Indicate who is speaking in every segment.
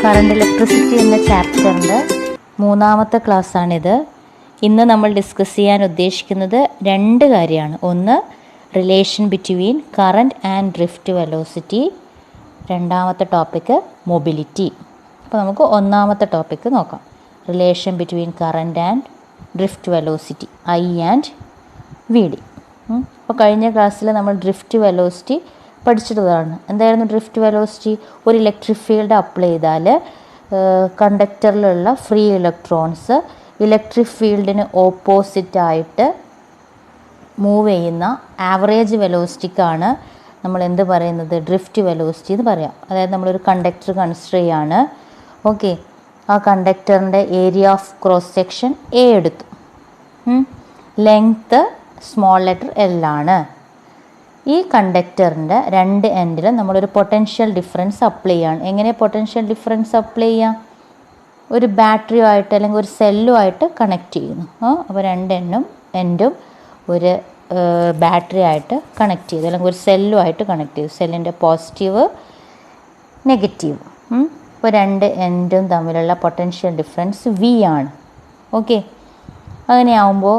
Speaker 1: Current electricity എന്ന ചാപ്റ്ററിൻ്റെ 3ാമത്തെ ക്ലാസ്സാണിത്. ഇന്ന് നമ്മൾ ഡിസ്കസ് ചെയ്യാൻ ഉദ്ദേശിക്കുന്നത് രണ്ട് കാര്യമാണ്. ഒന്ന്, relation between current and drift velocity. രണ്ടാമത്തെ ടോപ്പിക്ക് മൊബിലിറ്റി. അപ്പോൾ നമുക്ക് ഒന്നാമത്തെ ടോപ്പിക്ക് നോക്കാം. Relation between current and drift velocity, I and V D. അപ്പോൾ കഴിഞ്ഞ ക്ലാസ്സിൽ നമ്മൾ ഡ്രിഫ്റ്റ് വെലോസിറ്റി പഠിച്ചിട്ടതാണ്. എന്തായിരുന്നു ഡ്രിഫ്റ്റ് വെലോസിറ്റി? ഒരു ഇലക്ട്രിക് ഫീൽഡ് അപ്ലൈ ചെയ്താൽ കണ്ടക്ടറിലുള്ള ഫ്രീ ഇലക്ട്രോൺസ് ഇലക്ട്രിക് ഫീൽഡിന് ഓപ്പോസിറ്റായിട്ട് മൂവ് ചെയ്യുന്ന ആവറേജ് വെലോസിറ്റിക്കാണ് നമ്മൾ എന്ത് പറയുന്നത്? ഡ്രിഫ്റ്റ് വെലോസിറ്റി എന്ന് പറയാം. അതായത് നമ്മളൊരു കണ്ടക്ടർ കൺസിഡർ ചെയ്യാണ്. ഓക്കെ, ആ കണ്ടക്ടറിൻ്റെ area of cross section A എടുത്തു, ലെങ്ത്ത് സ്മോൾ ലെറ്റർ എൽ ആണ്. ഈ കണ്ടക്ടറിൻ്റെ രണ്ട് എൻഡിലും നമ്മളൊരു പൊട്ടൻഷ്യൽ ഡിഫറൻസ് അപ്ലൈ ചെയ്യാണ്. എങ്ങനെ പൊട്ടൻഷ്യൽ ഡിഫറൻസ് അപ്ലൈ ചെയ്യാം? ഒരു ബാറ്ററിയുമായിട്ട് അല്ലെങ്കിൽ ഒരു സെല്ലുമായിട്ട് കണക്ട് ചെയ്യുന്നു. അപ്പോൾ രണ്ട് എൻഡും ഒരു ബാറ്ററി ആയിട്ട് കണക്ട് ചെയ്തു, അല്ലെങ്കിൽ ഒരു സെല്ലുമായിട്ട് കണക്ട് ചെയ്തു. സെല്ലിൻ്റെ പോസിറ്റീവ് നെഗറ്റീവ്. ഇപ്പോൾ രണ്ട് എൻഡും തമ്മിലുള്ള പൊട്ടൻഷ്യൽ ഡിഫറൻസ് വി ആണ്. ഓക്കെ, അങ്ങനെയാവുമ്പോൾ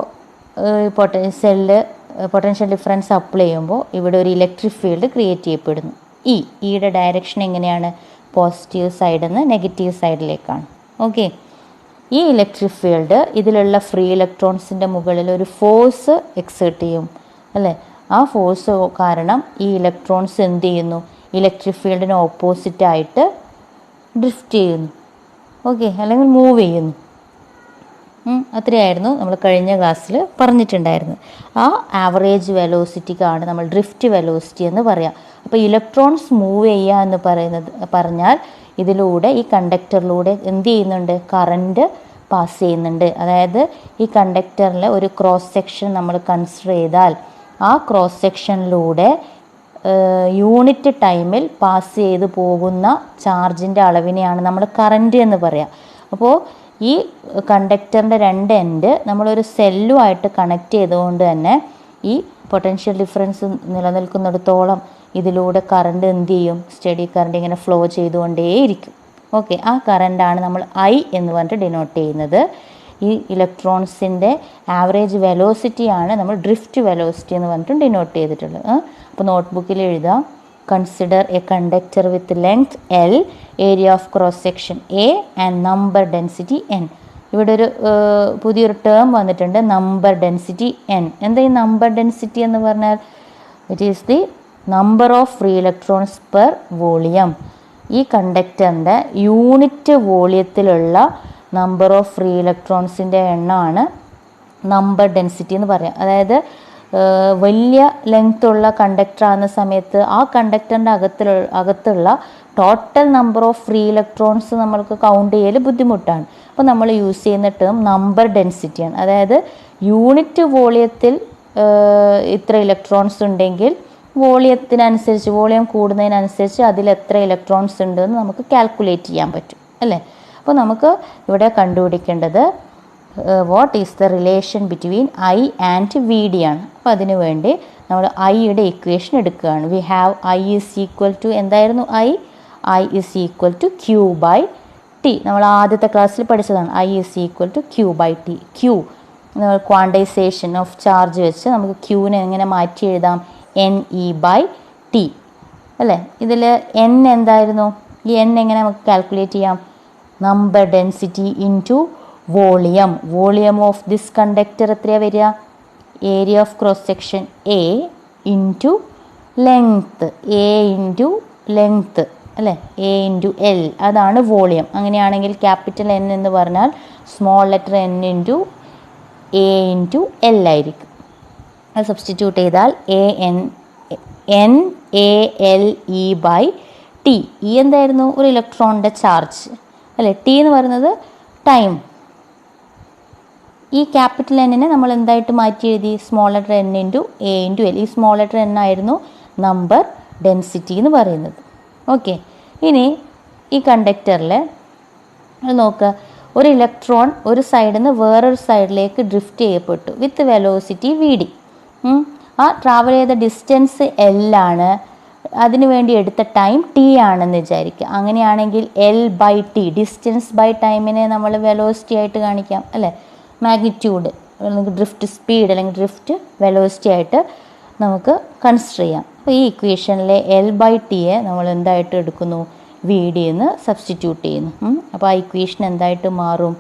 Speaker 1: പൊട്ടൻഷ്യൽ ഡിഫറൻസ് അപ്ലൈ ചെയ്യുമ്പോൾ ഇവിടെ ഒരു ഇലക്ട്രിക് ഫീൽഡ് ക്രിയേറ്റ് ചെയ്യപ്പെടുന്നു. ഇയുടെ ഡയറക്ഷൻ എങ്ങനെയാണ്? പോസിറ്റീവ് സൈഡിൽ നിന്ന് നെഗറ്റീവ് സൈഡിലേക്കാണ്. ഓക്കെ, ഈ ഇലക്ട്രിക് ഫീൽഡ് ഇതിലുള്ള ഫ്രീ ഇലക്ട്രോൺസിൻ്റെ മുകളിൽ ഒരു ഫോഴ്സ് എക്സേർട്ട് ചെയ്യും അല്ലേ? ആ ഫോഴ്സ് കാരണം ഈ ഇലക്ട്രോൺസ് എന്ത് ചെയ്യുന്നു? ഇലക്ട്രിക് ഫീൽഡിന് ഓപ്പോസിറ്റായിട്ട് ഡ്രിഫ്റ്റ് ചെയ്യുന്നു. ഓക്കെ, അല്ലെങ്കിൽ മൂവ് ചെയ്യുന്നു. അത്രയായിരുന്നു നമ്മൾ കഴിഞ്ഞ ക്ലാസ്സിൽ പറഞ്ഞിട്ടുണ്ടായിരുന്നത്. ആ ആവറേജ് വെലോസിറ്റിക്കാണ് നമ്മൾ ഡ്രിഫ്റ്റ് വെലോസിറ്റി എന്ന് പറയാം. അപ്പോൾ ഇലക്ട്രോൺസ് മൂവ് ചെയ്യുക എന്ന് പറഞ്ഞാൽ ഇതിലൂടെ, ഈ കണ്ടക്ടറിലൂടെ എന്ത് ചെയ്യുന്നുണ്ട്? കറണ്ട് പാസ് ചെയ്യുന്നുണ്ട്. അതായത് ഈ കണ്ടക്ടറിലെ ഒരു ക്രോസ് സെക്ഷൻ നമ്മൾ കൺസിഡർ ചെയ്താൽ ആ ക്രോസ് സെക്ഷനിലൂടെ യൂണിറ്റ് ടൈമിൽ പാസ് ചെയ്ത് പോകുന്ന ചാർജിൻ്റെ അളവിനെയാണ് നമ്മൾ കറണ്ട് എന്ന് പറയാം. അപ്പോൾ ഈ കണ്ടക്ടറിൻ്റെ രണ്ട് എൻഡ് നമ്മളൊരു സെല്ലുമായിട്ട് കണക്ട് ചെയ്തുകൊണ്ട് തന്നെ ഈ പൊട്ടൻഷ്യൽ ഡിഫറൻസ് നിലനിൽക്കുന്നിടത്തോളം ഇതിലൂടെ കറണ്ട് എന്ത് ചെയ്യും? സ്റ്റഡി കറണ്ട് ഇങ്ങനെ ഫ്ലോ ചെയ്തുകൊണ്ടേയിരിക്കും. ഓക്കെ, ആ കറണ്ടാണ് നമ്മൾ ഐ എന്ന് പറഞ്ഞിട്ട് ഡിനോട്ട് ചെയ്യുന്നത്. ഈ ഇലക്ട്രോൺസിൻ്റെ ആവറേജ് വെലോസിറ്റിയാണ് നമ്മൾ ഡ്രിഫ്റ്റ് വെലോസിറ്റി എന്ന് പറഞ്ഞിട്ട് ഡിനോട്ട് ചെയ്തിട്ടുള്ളത്. അപ്പോൾ നോട്ട്ബുക്കിൽ എഴുതാം, consider A conductor with length L, area of cross section A and number density N. ഇവിടെ ഒരു പുതിയൊരു ടേം വന്നിട്ടുണ്ട്, നമ്പർ ഡെൻസിറ്റി എൻ. എന്താ ഈ നമ്പർ ഡെൻസിറ്റി എന്ന് പറഞ്ഞാൽ? It is the number of free electrons per volume. ഈ കണ്ടക്ടറിൻ്റെ യൂണിറ്റ് വോളിയത്തിലുള്ള നമ്പർ ഓഫ് ഫ്രീ ഇലക്ട്രോൺസിൻ്റെ എണ്ണമാണ് നമ്പർ ഡെൻസിറ്റി എന്ന് പറയാം. അതായത് വലിയ ലെങ്ത് ഉള്ള കണ്ടക്ടർ ആകുന്ന സമയത്ത് ആ കണ്ടക്ടറിൻ്റെ അകത്തുള്ള total number of free electrons നമ്മൾക്ക് കൗണ്ട് ചെയ്യൽ ബുദ്ധിമുട്ടാണ്. അപ്പോൾ നമ്മൾ യൂസ് ചെയ്യുന്ന ടേം നമ്പർ ഡെൻസിറ്റിയാണ്. അതായത് യൂണിറ്റ് വോളിയത്തിൽ ഇത്ര ഇലക്ട്രോൺസ് ഉണ്ടെങ്കിൽ വോളിയത്തിനനുസരിച്ച്, വോളിയം കൂടുന്നതിനനുസരിച്ച് അതിൽ എത്ര ഇലക്ട്രോൺസ് ഉണ്ടെന്ന് നമുക്ക് കാൽക്കുലേറ്റ് ചെയ്യാൻ പറ്റും അല്ലേ? അപ്പോൾ നമുക്ക് ഇവിടെ കണ്ടുപിടിക്കേണ്ടത് what is the relation between I and V D ആണ്. അപ്പോൾ അതിനു വേണ്ടി നമ്മൾ ഐയുടെ ഇക്വേഷൻ എടുക്കുകയാണ്. We have I is equal to, എന്തായിരുന്നു I is equal to Q by T. നമ്മൾ ആദ്യത്തെ ക്ലാസ്സിൽ പഠിച്ചതാണ്. I is equal to Q by T. Q quantization of charge വെച്ച് നമുക്ക് ക്യൂവിനെ എങ്ങനെ മാറ്റി എഴുതാം? എൻ ഇ ബൈ ടി അല്ലേ? ഇതിൽ എൻ എന്തായിരുന്നു? ഈ എൻ എങ്ങനെ നമുക്ക് കാൽക്കുലേറ്റ് ചെയ്യാം? Number density into volume. Volume of this conductor എത്രയാണ് വരിക? Area of cross section A into length, A into length അല്ലേ? എ ഇൻറ്റു എൽ, അതാണ് വോളിയം. അങ്ങനെയാണെങ്കിൽ ക്യാപിറ്റൽ എൻ എന്ന് പറഞ്ഞാൽ small letter N into A into L ആയിരിക്കും. അത് substitute ചെയ്താൽ N A L E by T. E എന്തായിരുന്നു? ഒരു ഇലക്ട്രോണിൻ്റെ ചാർജ് അല്ലേ? ടി എന്ന് പറയുന്നത് ടൈം. ഈ ക്യാപിറ്റൽ എന്നിനെ നമ്മൾ എന്തായിട്ട് മാറ്റി എഴുതി? Small letter N into A into L. ഈ സ്മോൾ ലെറ്റർ എൻ ആയിരുന്നു നമ്പർ ഡെൻസിറ്റി എന്ന് പറയുന്നത്. ഓക്കെ, ഇനി ഈ കണ്ടക്ടറിൽ നോക്കുക, ഒരു ഇലക്ട്രോൺ ഒരു സൈഡിൽ നിന്ന് വേറൊരു സൈഡിലേക്ക് ഡ്രിഫ്റ്റ് ചെയ്യപ്പെട്ടു വിത്ത് വെലോസിറ്റി വി ഡി. ആ ട്രാവൽ ചെയ്ത ഡിസ്റ്റൻസ് എൽ ആണ്. അതിന് വേണ്ടി എടുത്ത ടൈം ടി ആണെന്ന് വിചാരിക്കുക. അങ്ങനെയാണെങ്കിൽ L/T ഡിസ്റ്റൻസ് ബൈ ടൈമിനെ നമ്മൾ വെലോസിറ്റി ആയിട്ട് കാണിക്കാം അല്ലേ. മാഗ്നിറ്റ്യൂഡ് അല്ലെങ്കിൽ ഡ്രിഫ്റ്റ് സ്പീഡ് അല്ലെങ്കിൽ ഡ്രിഫ്റ്റ് വെലോസിറ്റി ആയിട്ട് നമുക്ക് കൺസിഡർ ചെയ്യാം. അപ്പോൾ ഈ ഇക്വേഷനിലെ L/Tയെ നമ്മൾ എന്തായിട്ട് എടുക്കുന്നു, VD എന്ന് സബ്സ്റ്റിറ്റ്യൂട്ട് ചെയ്യുന്നു. അപ്പോൾ ആ ഇക്വേഷൻ എന്തായിട്ട് മാറും,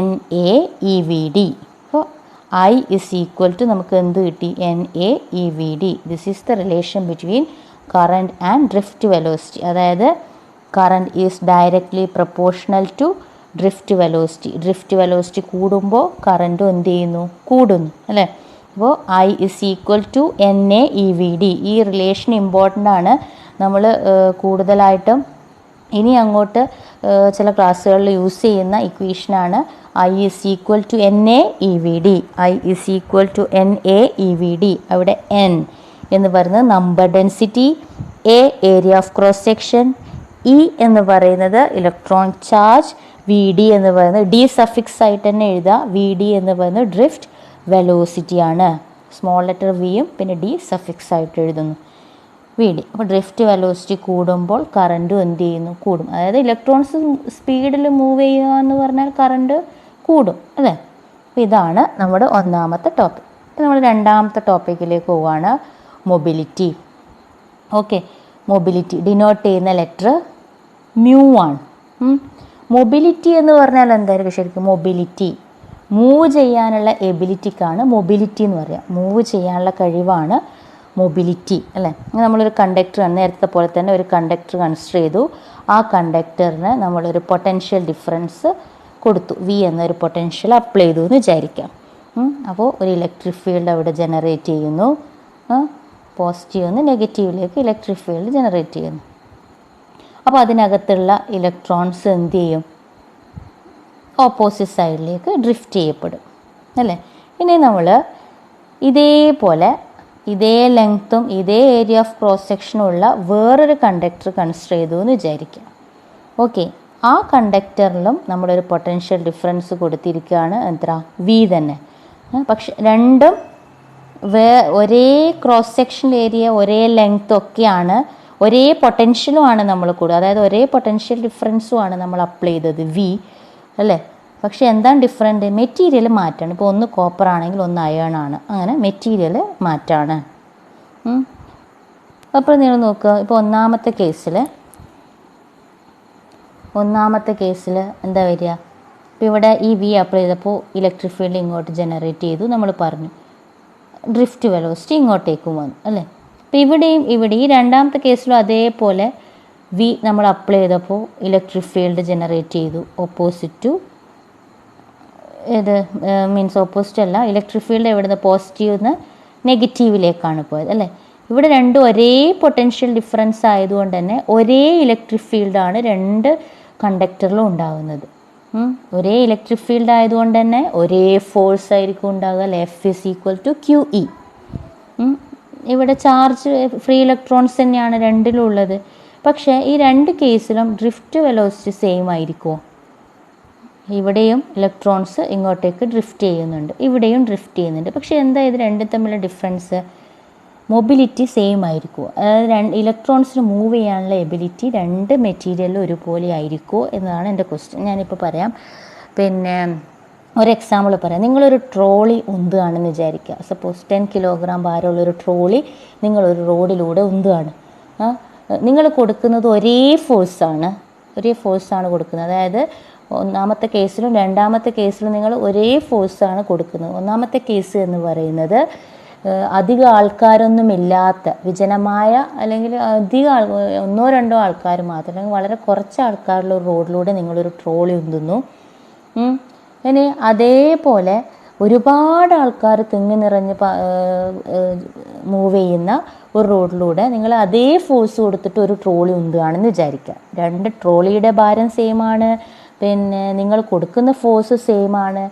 Speaker 1: NaEVD. അപ്പോൾ I is equal to നമുക്ക് എന്ത് കിട്ടി, NaEVD. This is the relation between current and drift velocity. അതായത് current is directly proportional to drift velocity. Drift velocity കൂടുമ്പോൾ കറണ്ടും എന്ത് ചെയ്യുന്നു, കൂടുന്നു അല്ലേ. അപ്പോൾ I is equal to NaEVD. ഈ റിലേഷൻ ഇമ്പോർട്ടൻ്റ് ആണ്. നമ്മൾ കൂടുതലായിട്ടും ഇനി അങ്ങോട്ട് ചില ക്ലാസ്സുകളിൽ യൂസ് ചെയ്യുന്ന ഇക്വേഷനാണ് I is equal to NaEVD. I is equal to NaEVD. അവിടെ N എന്ന് പറയുന്നത് number density, A area of cross section, E എന്ന് പറയുന്നത് ഇലക്ട്രോൺ ചാർജ്, VD എന്ന് പറയുന്നത് D സഫിക്സ് ആയിട്ട് തന്നെ എഴുതുക. VD എന്ന് പറയുന്നത് ഡ്രിഫ്റ്റ് വെലോസിറ്റി ആണ്. സ്മോൾ ലെറ്റർ വിയും പിന്നെ D സഫിക്സ് ആയിട്ട് എഴുതുന്നു, VD. അപ്പോൾ ഡ്രിഫ്റ്റ് വെലോസിറ്റി കൂടുമ്പോൾ കറണ്ടും എന്ത് ചെയ്യുന്നു, കൂടും. അതായത് ഇലക്ട്രോൺസ് സ്പീഡിൽ മൂവ് ചെയ്യുക എന്ന് പറഞ്ഞാൽ കറണ്ട് കൂടും അല്ലേ. അപ്പോൾ ഇതാണ് നമ്മുടെ ഒന്നാമത്തെ ടോപ്പിക്. നമ്മൾ രണ്ടാമത്തെ ടോപ്പിക്കിലേക്ക് പോവുകയാണ്, മൊബിലിറ്റി. ഓക്കെ, മൊബിലിറ്റി ഡിനോട്ട് ചെയ്യുന്ന ലെറ്റർ മ്യൂ ആണ്. മൊബിലിറ്റി എന്ന് പറഞ്ഞാൽ എന്തായിരിക്കും ശരിക്കും, മൊബിലിറ്റി മൂവ് ചെയ്യാനുള്ള എബിലിറ്റിക്കാണ് മൊബിലിറ്റി എന്ന് പറയുക. മൂവ് ചെയ്യാനുള്ള കഴിവാണ് മൊബിലിറ്റി അല്ലേ. നമ്മളൊരു കണ്ടക്ടർ നേരത്തെ പോലെ തന്നെ ഒരു കണ്ടക്ടർ കൺസിഡർ ചെയ്തു. ആ കണ്ടക്ടറിന് നമ്മളൊരു പൊട്ടൻഷ്യൽ ഡിഫറൻസ് കൊടുത്തു, V എന്നൊരു പൊട്ടൻഷ്യൽ അപ്ലൈ ചെയ്തു എന്ന് വിചാരിക്കാം. അപ്പോൾ ഒരു ഇലക്ട്രിക് ഫീൽഡ് അവിടെ ജനറേറ്റ് ചെയ്യുന്നു. പോസിറ്റീവ് നിന്ന് നെഗറ്റീവിലേക്ക് ഇലക്ട്രിക് ഫീൽഡ് ജനറേറ്റ് ചെയ്യുന്നു. അപ്പോൾ അതിനകത്തുള്ള ഇലക്ട്രോൺസ് എന്ത് ചെയ്യും, ഓപ്പോസിറ്റ് സൈഡിലേക്ക് ഡ്രിഫ്റ്റ് ചെയ്യപ്പെടും അല്ലേ. ഇനി നമ്മൾ ഇതേപോലെ ഇതേ ലെങ്ത്തും ഇതേ ഏരിയ ഓഫ് ക്രോസ് സെക്ഷനും ഉള്ള വേറൊരു കണ്ടക്ടർ കൺസിഡർ ചെയ്തു എന്ന് വിചാരിക്കാം. ഓക്കെ, ആ കണ്ടക്ടറിലും നമ്മളൊരു പൊട്ടൻഷ്യൽ ഡിഫറൻസ് കൊടുത്തിരിക്കുകയാണ്, എത്ര, V തന്നെ. പക്ഷെ രണ്ടും ഒരേ ക്രോസ് സെക്ഷൻ ഏരിയ ഒരേ ലെങ്ത് ഒക്കെയാണ്, ഒരേ പൊട്ടൻഷ്യലുമാണ് നമ്മൾ കൂടുക. അതായത് ഒരേ പൊട്ടൻഷ്യൽ ഡിഫറൻസുമാണ് നമ്മൾ അപ്ലൈ ചെയ്തത്, V അല്ലേ. പക്ഷെ എന്താണ് ഡിഫറൻറ്റ്, മെറ്റീരിയൽ മാറ്റാണ്. ഇപ്പോൾ ഒന്ന് കോപ്പർ ആണെങ്കിൽ ഒന്ന് അയേൺ ആണ്, അങ്ങനെ മെറ്റീരിയൽ മാറ്റാണ്. അപ്പോൾ നിങ്ങൾ നോക്കുക, ഇപ്പോൾ ഒന്നാമത്തെ കേസിൽ എന്താ വരിക, ഇപ്പോൾ ഇവിടെ ഈ V അപ്ലൈ ചെയ്തപ്പോൾ ഇലക്ട്രിക് ഫീൽഡ് ഇങ്ങോട്ട് ജനറേറ്റ് ചെയ്തു, നമ്മൾ പറഞ്ഞു ഡ്രിഫ്റ്റ് വെലോസിറ്റി ഇങ്ങോട്ടേക്കും വന്നു അല്ലേ. അപ്പോൾ ഇവിടെയും ഈ രണ്ടാമത്തെ കേസിലും അതേപോലെ V നമ്മൾ അപ്ലൈ ചെയ്തപ്പോൾ ഇലക്ട്രിക് ഫീൽഡ് ജനറേറ്റ് ചെയ്തു ഓപ്പോസിറ്റ് ടു ഇത് മീൻസ് ഓപ്പോസിറ്റ് അല്ല, ഇലക്ട്രിക് ഫീൽഡ് എവിടെ നിന്ന് പോസിറ്റീവ് നിന്ന് നെഗറ്റീവിലേക്കാണ് പോയത് അല്ലേ. ഇവിടെ രണ്ടും ഒരേ പൊട്ടൻഷ്യൽ ഡിഫറൻസ് ആയതുകൊണ്ട് തന്നെ ഒരേ ഇലക്ട്രിക് ഫീൽഡാണ് രണ്ട് കണ്ടക്ടറിലും ഉണ്ടാകുന്നത്. ഒരേ ഇലക്ട്രിക് ഫീൽഡ് ആയതുകൊണ്ട് തന്നെ ഒരേ ഫോഴ്സ് ആയിരിക്കും ഉണ്ടാകുക. F is equal to QE. ഇവിടെ ചാർജ് ഫ്രീ ഇലക്ട്രോൺസ് തന്നെയാണ് രണ്ടിലും ഉള്ളത്. പക്ഷേ ഈ രണ്ട് കേസിലും ഡ്രിഫ്റ്റ് വെലോസിറ്റി സെയിം ആയിരിക്കുമോ? ഇവിടെയും ഇലക്ട്രോൺസ് ഇങ്ങോട്ടേക്ക് ഡ്രിഫ്റ്റ് ചെയ്യുന്നുണ്ട്, ഇവിടെയും ഡ്രിഫ്റ്റ് ചെയ്യുന്നുണ്ട്. പക്ഷേ എന്താ ഇത് രണ്ടും തമ്മിലുള്ള ഡിഫറൻസ്? മൊബിലിറ്റി സെയിം ആയിരിക്കുമോ? അതായത് ഇലക്ട്രോൺസിന് മൂവ് ചെയ്യാനുള്ള എബിലിറ്റി രണ്ട് മെറ്റീരിയലിലും ഒരുപോലെ ആയിരിക്കുമോ എന്നതാണ് എൻ്റെ ക്വസ്റ്റ്യൻ. ഞാനിപ്പോൾ പറയാം. പിന്നെ ഒരു എക്സാമ്പിൾ പറയാം. നിങ്ങളൊരു ട്രോളി ഉന്തുകയാണെന്ന് വിചാരിക്കുക. സപ്പോസ് 10 കിലോഗ്രാം ഭാരമുള്ളൊരു ട്രോളി നിങ്ങളൊരു റോഡിലൂടെ ഉന്തുകയാണ്. നിങ്ങൾ കൊടുക്കുന്നത് ഒരേ ഫോഴ്സാണ് കൊടുക്കുന്നത്. അതായത് ഒന്നാമത്തെ കേസിലും രണ്ടാമത്തെ കേസിലും നിങ്ങൾ ഒരേ ഫോഴ്സാണ് കൊടുക്കുന്നത്. ഒന്നാമത്തെ കേസ് എന്ന് പറയുന്നത് അധികം ആൾക്കാരൊന്നുമില്ലാത്ത വിജനമായ അല്ലെങ്കിൽ അധികം ഒന്നോ രണ്ടോ ആൾക്കാർ മാത്രം അല്ലെങ്കിൽ വളരെ കുറച്ച് ആൾക്കാരുള്ള ഒരു റോഡിലൂടെ നിങ്ങളൊരു ട്രോളി ഉന്തുന്നു. ഇനി അതേപോലെ ഒരുപാട് ആൾക്കാർ തിങ്ങി നിറഞ്ഞ് മൂവ് ചെയ്യുന്ന ഒരു റോഡിലൂടെ നിങ്ങൾ അതേ ഫോഴ്സ് കൊടുത്തിട്ട് ഒരു ട്രോളി ഉന്തുകയാണെന്ന് വിചാരിക്കുക. രണ്ട് ട്രോളിയുടെ ഭാരം സെയിം ആണ്, പിന്നെ നിങ്ങൾ കൊടുക്കുന്ന ഫോഴ്സ് സെയിം ആണ്.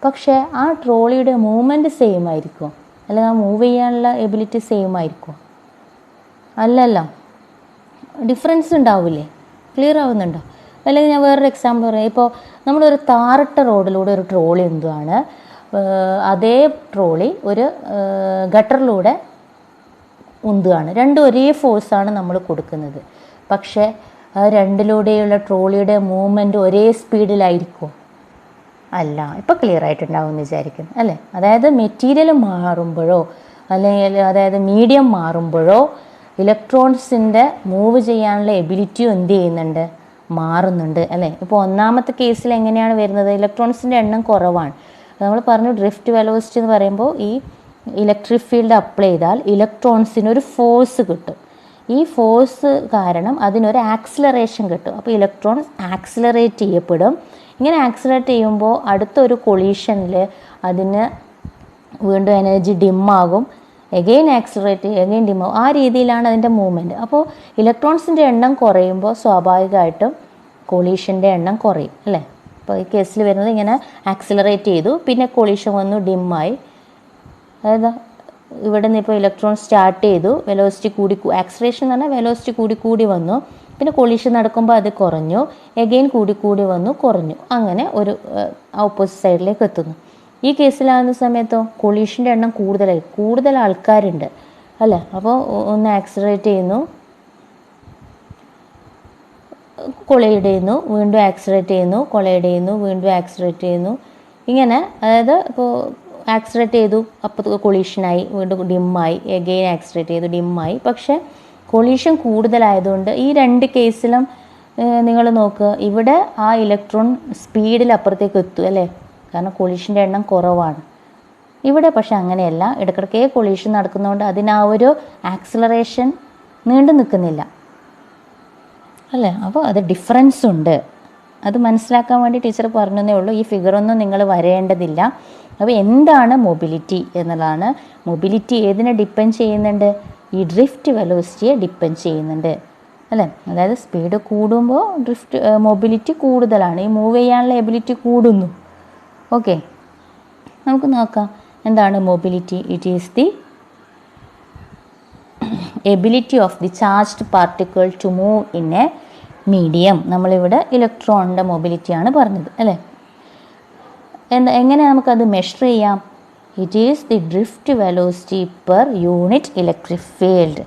Speaker 1: പക്ഷേ ആ ട്രോളിയുടെ മൂവ്മെൻറ്റ് സെയിം ആയിരിക്കും, അല്ലെങ്കിൽ ആ മൂവ് ചെയ്യാനുള്ള എബിലിറ്റി സെയിം ആയിരിക്കും? അല്ലല്ലോ, ഡിഫറൻസ് ഉണ്ടാവില്ലേ? ക്ലിയർ ആവുന്നുണ്ടോ? അല്ലെങ്കിൽ ഞാൻ വേറൊരു എക്സാമ്പിൾ പറയാം. ഇപ്പോൾ നമ്മളൊരു താറിട്ട റോഡിലൂടെ ഒരു ട്രോളി എന്തുവാണ്, അതേ ട്രോളി ഒരു ഗട്ടറിലൂടെ ഉന്തുകയാണ്. രണ്ടും ഒരേ ഫോഴ്സാണ് നമ്മൾ കൊടുക്കുന്നത്. പക്ഷേ രണ്ടിലൂടെയുള്ള ട്രോളിയുടെ മൂവ്മെൻറ്റ് ഒരേ സ്പീഡിലായിരിക്കുമോ? അല്ല. ഇപ്പോൾ ക്ലിയർ ആയിട്ടുണ്ടാവും എന്ന് വിചാരിക്കുന്നു അല്ലേ? അതായത് മെറ്റീരിയൽ മാറുമ്പോഴോ അല്ലെങ്കിൽ അതായത് മീഡിയം മാറുമ്പോഴോ ഇലക്ട്രോൺസിൻ്റെ മൂവ് ചെയ്യാനുള്ള എബിലിറ്റിയും എന്ത് ചെയ്യുന്നുണ്ട്? മാറുന്നുണ്ട് അല്ലേ? ഇപ്പോൾ ഒന്നാമത്തെ കേസിൽ എങ്ങനെയാണ് വരുന്നത്? ഇലക്ട്രോൺസിൻ്റെ എണ്ണം കുറവാണ്. നമ്മൾ പറഞ്ഞു ഡ്രിഫ്റ്റ് വെലോസിറ്റി എന്ന് പറയുമ്പോൾ ഈ ഇലക്ട്രിക് ഫീൽഡ് അപ്ലൈ ചെയ്താൽ ഇലക്ട്രോൺസിനൊരു ഫോഴ്സ് കിട്ടും. ഈ ഫോഴ്സ് കാരണം അതിനൊരു ആക്സിലറേഷൻ കിട്ടും. അപ്പോൾ ഇലക്ട്രോൺസ് ആക്സിലറേറ്റ് ചെയ്യപ്പെടും. ഇങ്ങനെ ആക്സിലറേറ്റ് ചെയ്യുമ്പോൾ അടുത്തൊരു കൊളീഷനിൽ അതിന് വീണ്ടും എനർജി ഡിമ്മാകും, എഗെയിൻ ആക്സിലറേറ്റ് എഗെയിൻ ഡിമ്മാകും. ആ രീതിയിലാണ് അതിൻ്റെ മൂവ്മെൻറ്റ്. അപ്പോൾ ഇലക്ട്രോൺസിൻ്റെ എണ്ണം കുറയുമ്പോൾ സ്വാഭാവികമായിട്ടും കൊളീഷൻ്റെ എണ്ണം കുറയും അല്ലേ? അപ്പോൾ ഈ കേസിൽ വരുന്നത് ഇങ്ങനെ ആക്സിലറേറ്റ് ചെയ്തു, പിന്നെ കൊളീഷൻ വന്നു, ഡിമ്മായി. അതായത് ഇവിടെ നിന്ന് ഇപ്പോൾ ഇലക്ട്രോൺ സ്റ്റാർട്ട് ചെയ്തു, വെലോസിറ്റി കൂടി, ആക്സിലറേഷൻ എന്ന് പറഞ്ഞാൽ വെലോസിറ്റി കൂടി വന്നു, പിന്നെ കൊളീഷൻ നടക്കുമ്പോൾ അത് കുറഞ്ഞു, എഗെയിൻ കൂടി വന്നു, കുറഞ്ഞു, അങ്ങനെ ഒരു ഓപ്പോസിറ്റ് സൈഡിലേക്ക് എത്തുന്നു. ഈ കേസിലാകുന്ന സമയത്തോ കൊളീഷൻ്റെ എണ്ണം കൂടുതലായി, കൂടുതൽ ആൾക്കാരുണ്ട് അല്ലേ? അപ്പോൾ ഒന്ന് ആക്സിലറേറ്റ് ചെയ്യുന്നു, കൊളൈഡ് ചെയ്യുന്നു, വീണ്ടും ആക്സിലറേറ്റ് ചെയ്യുന്നു, കൊളൈഡ് ചെയ്യുന്നു, വീണ്ടും ആക്സിലറേറ്റ് ചെയ്യുന്നു. ഇങ്ങനെ അതായത് ഇപ്പോൾ ആക്സിലറേറ്റ് ചെയ്തു, അപ്പോൾ കൊളീഷനായി, വീണ്ടും ഡിമ്മായി, എഗെയിൻ ആക്സിലറേറ്റ് ചെയ്തു, ഡിമ്മായി. പക്ഷേ കൊളീഷൻ കൂടുതലായതുകൊണ്ട് ഈ രണ്ട് കേസിലും നിങ്ങൾ നോക്കുക, ഇവിടെ ആ ഇലക്ട്രോൺ സ്പീഡിൽ അപ്പുറത്തേക്ക് എത്തും അല്ലേ? കാരണം കൊളീഷൻ്റെ എണ്ണം കുറവാണ്. ഇവിടെ പക്ഷെ അങ്ങനെയല്ല, ഇടയ്ക്കിടയ്ക്കേ കൊളീഷൻ നടക്കുന്നതുകൊണ്ട് അതിന് ആ ഒരു ആക്സിലറേഷൻ നീണ്ടു നിൽക്കുന്നില്ല അല്ലേ? അപ്പോൾ അത് ഡിഫറൻസ് ഉണ്ട്. അത് മനസ്സിലാക്കാൻ വേണ്ടി ടീച്ചർ പറഞ്ഞതേ ഉള്ളൂ. ഈ ഫിഗറൊന്നും നിങ്ങൾ വരേണ്ടതില്ല. അപ്പോൾ എന്താണ് മൊബിലിറ്റി എന്നുള്ളതാണ്. മൊബിലിറ്റി ഏതിനെ ഡിപ്പെൻഡ് ചെയ്യുന്നുണ്ട്? ഈ ഡ്രിഫ്റ്റ് വെലോസിറ്റിയെ ഡിപ്പെൻഡ് ചെയ്യുന്നുണ്ട് അല്ലേ? അതായത് സ്പീഡ് കൂടുമ്പോൾ മൊബിലിറ്റി കൂടുതലാണ്, ഈ മൂവ് ചെയ്യാനുള്ള എബിലിറ്റി കൂടുന്നു. ഓക്കെ, നമുക്ക് നോക്കാം എന്താണ് mobility. It is the ability of the charged particle to move in a medium. നമ്മളിവിടെ ഇലക്ട്രോണിൻ്റെ മൊബിലിറ്റിയാണ് പറഞ്ഞത് അല്ലേ? എങ്ങനെ നമുക്കത് മെഷർ ചെയ്യാം? It is the drift velocity per unit electric field.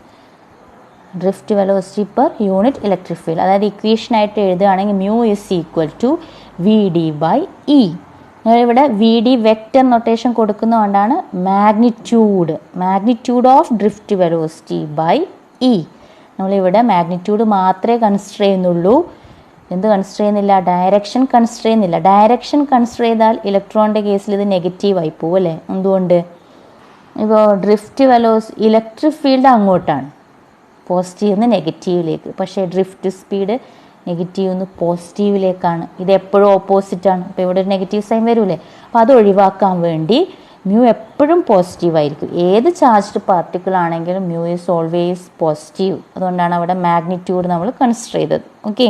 Speaker 1: Drift velocity per unit electric field, അതായത് ഇക്വേഷനായിട്ട് എഴുതുകയാണെങ്കിൽ mu is equal to V D by E. ഇവിടെ വി ഡി വെക്റ്റർ നൊട്ടേഷൻ കൊടുക്കുന്നതുകൊണ്ടാണ് magnitude of drift velocity by E. നമ്മളിവിടെ magnitude മാത്രമേ consider ചെയ്യുന്നുള്ളൂ. എന്ത് consider ചെയ്യുന്നില്ല? ഡയറക്ഷൻ കൺസിഡർ ചെയ്യുന്നില്ല. ഡയറക്ഷൻ കൺസിഡർ ചെയ്താൽ ഇലക്ട്രോണിൻ്റെ കേസിൽ ഇത് നെഗറ്റീവായി പോകും അല്ലേ? എന്തുകൊണ്ട്? ഇപ്പോൾ ഡ്രിഫ്റ്റ് ഇലക്ട്രിക് ഫീൽഡ് അങ്ങോട്ടാണ്, പോസിറ്റീവ് നിന്ന് നെഗറ്റീവിലേക്ക്. പക്ഷേ ഡ്രിഫ്റ്റ് സ്പീഡ് നെഗറ്റീവ് നിന്ന് പോസിറ്റീവിലേക്കാണ്. ഇത് എപ്പോഴും ഓപ്പോസിറ്റാണ്. അപ്പോൾ ഇവിടെ ഒരു നെഗറ്റീവ് സൈൻ വരൂലേ? അപ്പോൾ അത് ഒഴിവാക്കാൻ വേണ്ടി മ്യൂ എപ്പോഴും പോസിറ്റീവ് ആയിരിക്കും. ഏത് ചാർജ്ഡ് പാർട്ടിക്കിൾ ആണെങ്കിലും മ്യൂ ഈസ് ഓൾവേസ് പോസിറ്റീവ്. അതുകൊണ്ടാണ് അവിടെ മാഗ്നിറ്റ്യൂഡ് നമ്മൾ കൺസിഡർ ചെയ്തത്. ഓക്കെ,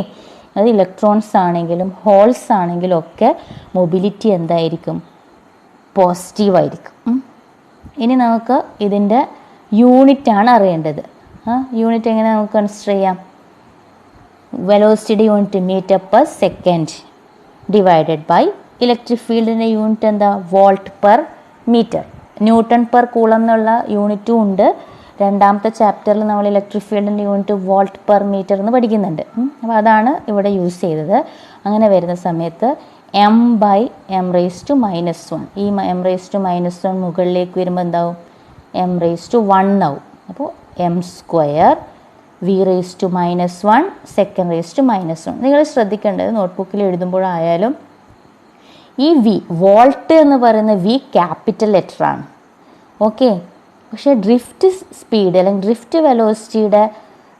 Speaker 1: അത് ഇലക്ട്രോൺസ് ആണെങ്കിലും ഹോൾസ് ആണെങ്കിലും ഒക്കെ മൊബിലിറ്റി എന്തായിരിക്കും? പോസിറ്റീവായിരിക്കും. ഇനി നമുക്ക് ഇതിൻ്റെ യൂണിറ്റാണ് അറിയേണ്ടത്. യൂണിറ്റ് എങ്ങനെ നമുക്ക് കൺസിഡർ ചെയ്യാം? വെലോസിറ്റിയുടെ unit metre per second divided by electric ഫീൽഡിൻ്റെ യൂണിറ്റ് എന്താ? Volt per metre. Newton per coulomb എന്നുള്ള യൂണിറ്റും ഉണ്ട്. രണ്ടാമത്തെ ചാപ്റ്ററിൽ നമ്മൾ ഇലക്ട്രിക് ഫീൽഡിൻ്റെ യൂണിറ്റ് വോൾട്ട് പെർ മീറ്റർ എന്ന് പഠിക്കുന്നുണ്ട്. അപ്പോൾ അതാണ് ഇവിടെ യൂസ് ചെയ്തത്. അങ്ങനെ വരുന്ന സമയത്ത് M by M raise to -1. ഈ എം റേസ് ടു -1 മുകളിലേക്ക് വരുമ്പോൾ എന്താവും? എം റേസ് ടു 1 ആവും. അപ്പോൾ M square V raise to -1 second raise to -1. നിങ്ങൾ ശ്രദ്ധിക്കേണ്ടത് നോട്ട്ബുക്കിൽ എഴുതുമ്പോഴായാലും ഈ വി വോൾട്ട് എന്ന് പറയുന്ന വി ക്യാപിറ്റൽ ലെറ്ററാണ്. ഓക്കെ, പക്ഷേ ഡ്രിഫ്റ്റ് സ്പീഡ് അല്ലെങ്കിൽ ഡ്രിഫ്റ്റ് വെലോസിറ്റിയുടെ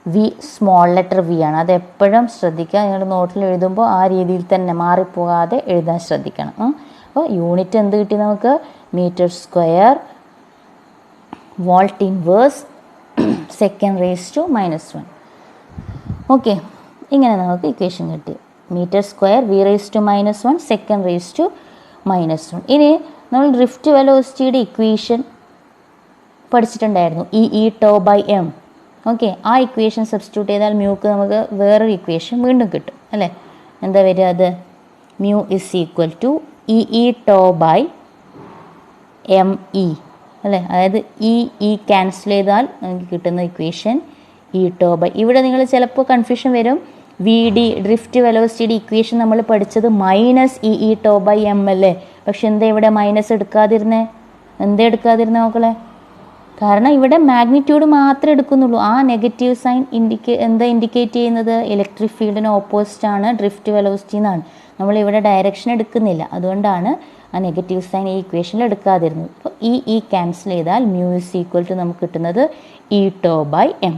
Speaker 1: വി സ്മോൾ ലെറ്റർ വി ആണ്. അതെപ്പോഴും ശ്രദ്ധിക്കുക. നിങ്ങൾ നോട്ടിൽ എഴുതുമ്പോൾ ആ രീതിയിൽ തന്നെ മാറിപ്പോകാതെ എഴുതാൻ ശ്രദ്ധിക്കണം. അപ്പോൾ യൂണിറ്റ് എന്ത് കിട്ടി നമുക്ക്? Metre square volt inverse second raise to -1. Okay, ഇങ്ങനെ നമുക്ക് ഇക്വേഷൻ കിട്ടി. Metre square V raise to -1 second raise to -1. ഇനി നമ്മൾ ഡ്രിഫ്റ്റ് വെലോസിറ്റിയുടെ ഇക്വേഷൻ പഠിച്ചിട്ടുണ്ടായിരുന്നു, E tau by M. Okay, ആ ഇക്വേഷൻ സബ്സ്റ്റിറ്റ്യൂട്ട് ചെയ്താൽ മ്യൂക്ക് നമുക്ക് വേറൊരു ഇക്വേഷൻ വീണ്ടും കിട്ടും അല്ലേ? എന്താ വരിക? അത് mu is equal to E tau by M E അല്ലേ? അതായത് ഈ ക്യാൻസൽ ചെയ്താൽ നമുക്ക് കിട്ടുന്ന ഇക്വേഷൻ ഇ ടോ ബൈ, ഇവിടെ നിങ്ങൾ ചിലപ്പോൾ കൺഫ്യൂഷൻ വരും, വി ഡി ഡ്രിഫ്റ്റ് വെലോസിറ്റിയുടെ ഇക്വേഷൻ നമ്മൾ പഠിച്ചത് minus E tau by M അല്ലേ, പക്ഷെ എന്താ ഇവിടെ മൈനസ് എടുക്കാതിരുന്നേ? എന്താ എടുക്കാതിരുന്നേ മക്കളെ? കാരണം ഇവിടെ മാഗ്നിറ്റ്യൂഡ് മാത്രമേ എടുക്കുന്നുള്ളൂ. ആ നെഗറ്റീവ് സൈൻ എന്താ ഇൻഡിക്കേറ്റ് ചെയ്യുന്നത്? ഇലക്ട്രിക് ഫീൽഡിന് ഓപ്പോസിറ്റ് ആണ് ഡ്രിഫ്റ്റ് വെലോസിറ്റി എന്നാണ്. നമ്മളിവിടെ ഡയറക്ഷൻ എടുക്കുന്നില്ല, അതുകൊണ്ടാണ് ആ നെഗറ്റീവ് സൈൻ ഈ ഇക്വേഷനിൽ എടുക്കാതിരുന്നത്. അപ്പോൾ ഈ ക്യാൻസൽ ചെയ്താൽ മ്യൂ ഇസ് ഈക്വൽ ടു നമുക്ക് കിട്ടുന്നത് ഇ ടോ ബൈ എം.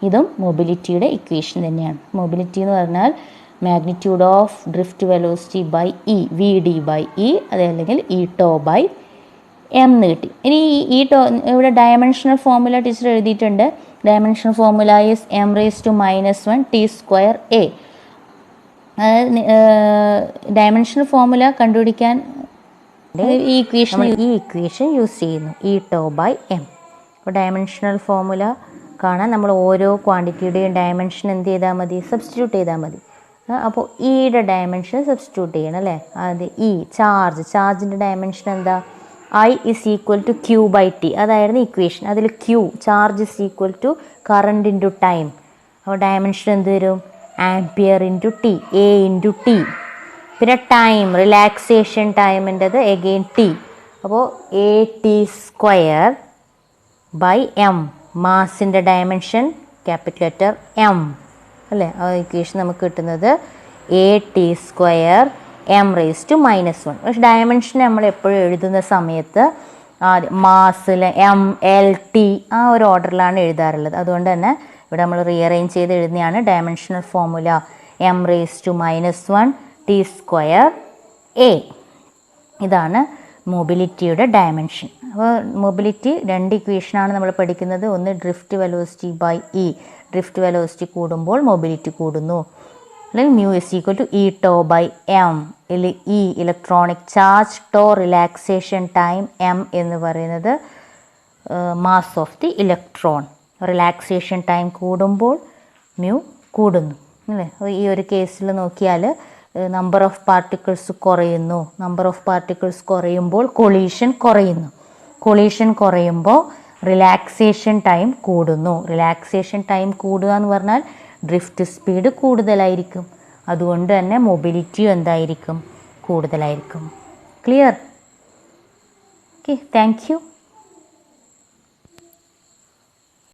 Speaker 1: ഇതും മൊബിലിറ്റിയുടെ ഇക്വേഷൻ തന്നെയാണ്. മൊബിലിറ്റി എന്ന് പറഞ്ഞാൽ magnitude of drift velocity by E, V D by E, അതല്ലെങ്കിൽ ഇ ടോ ബൈ എം എന്ന് കിട്ടി. ഇനി ഈ ഇവിടെ ഡയമെൻഷണൽ ഫോർമുല ടീച്ചർ എഴുതിയിട്ടുണ്ട്. Dimensional formula is M raise to -1 T square A. അതായത് ഡയമെൻഷണൽ ഫോർമുല കണ്ടുപിടിക്കാൻ ഈ ഇക്വേഷൻ യൂസ് ചെയ്യുന്നു, ഇ ടോ ബൈ എം. അപ്പോൾ ഡയമെൻഷണൽ ഫോർമുല കാണാൻ നമ്മൾ ഓരോ ക്വാണ്ടിറ്റിയുടെയും ഡയമെൻഷൻ എന്ത് ചെയ്താൽ മതി? സബ്സ്റ്റിറ്റ്യൂട്ട് ചെയ്താൽ മതി. അപ്പോൾ ഇയുടെ ഡയമെൻഷൻ സബ്സ്റ്റിറ്റ്യൂട്ട് ചെയ്യണം അല്ലേ? അത് ചാർജിൻ്റെ ഡയമെൻഷൻ എന്താ? I is equal to Q by T. അതായിരുന്നു ഇക്വേഷൻ. അതിൽ Q, charge is equal to current into time. അപ്പോൾ ഡയമെൻഷൻ എന്ത് വരും? Ampere into T, A into T. പിന്നെ ടൈം, റിലാക്സേഷൻ ടൈമിൻ്റെത് എഗെയിൻ ടി. അപ്പോൾ A T square by M. മാസിൻ്റെ dimension capital letter M അല്ലേ? ആ ഇക്വേഷൻ നമുക്ക് കിട്ടുന്നത് A T square M raise to -1. പക്ഷെ ഡയമെൻഷൻ നമ്മൾ എപ്പോഴും എഴുതുന്ന സമയത്ത് മാസിൽ എം എൽ ടി ആ ഒരു ഓർഡറിലാണ് എഴുതാറുള്ളത്. അതുകൊണ്ട് തന്നെ ഇവിടെ നമ്മൾ റീഅറേഞ്ച് ചെയ്ത് എഴുതുന്നതാണ് dimensional formula M raise to -1 T square A. ഇതാണ് മൊബിലിറ്റിയുടെ ഡയമെൻഷൻ. അപ്പോൾ മൊബിലിറ്റി രണ്ട് ഇക്വേഷനാണ് നമ്മൾ പഠിക്കുന്നത്. ഒന്ന് drift velocity by E, drift velocity കൂടുമ്പോൾ മൊബിലിറ്റി കൂടുന്നു. അല്ലെങ്കിൽ mu is equal to E tau by M. E electronic charge, tau relaxation time, M എന്ന് പറയുന്നത് mass of the electron. Relaxation time കൂടുമ്പോൾ മ്യൂ കൂടുന്നു അല്ലേ? ഈ ഒരു കേസിൽ നോക്കിയാൽ നമ്പർ ഓഫ് പാർട്ടിക്കിൾസ് കുറയുന്നു. നമ്പർ ഓഫ് പാർട്ടിക്കിൾസ് കുറയുമ്പോൾ കൊളീഷൻ കുറയുന്നു. കൊളീഷൻ കുറയുമ്പോൾ റിലാക്സേഷൻ ടൈം കൂടുന്നു. റിലാക്സേഷൻ ടൈം കൂടുക എന്ന് പറഞ്ഞാൽ ഡ്രിഫ്റ്റ് സ്പീഡ് കൂടുതലായിരിക്കും. അതുകൊണ്ട് തന്നെ മൊബിലിറ്റിയും എന്തായിരിക്കും? കൂടുതലായിരിക്കും. ക്ലിയർ? Okay, thank you.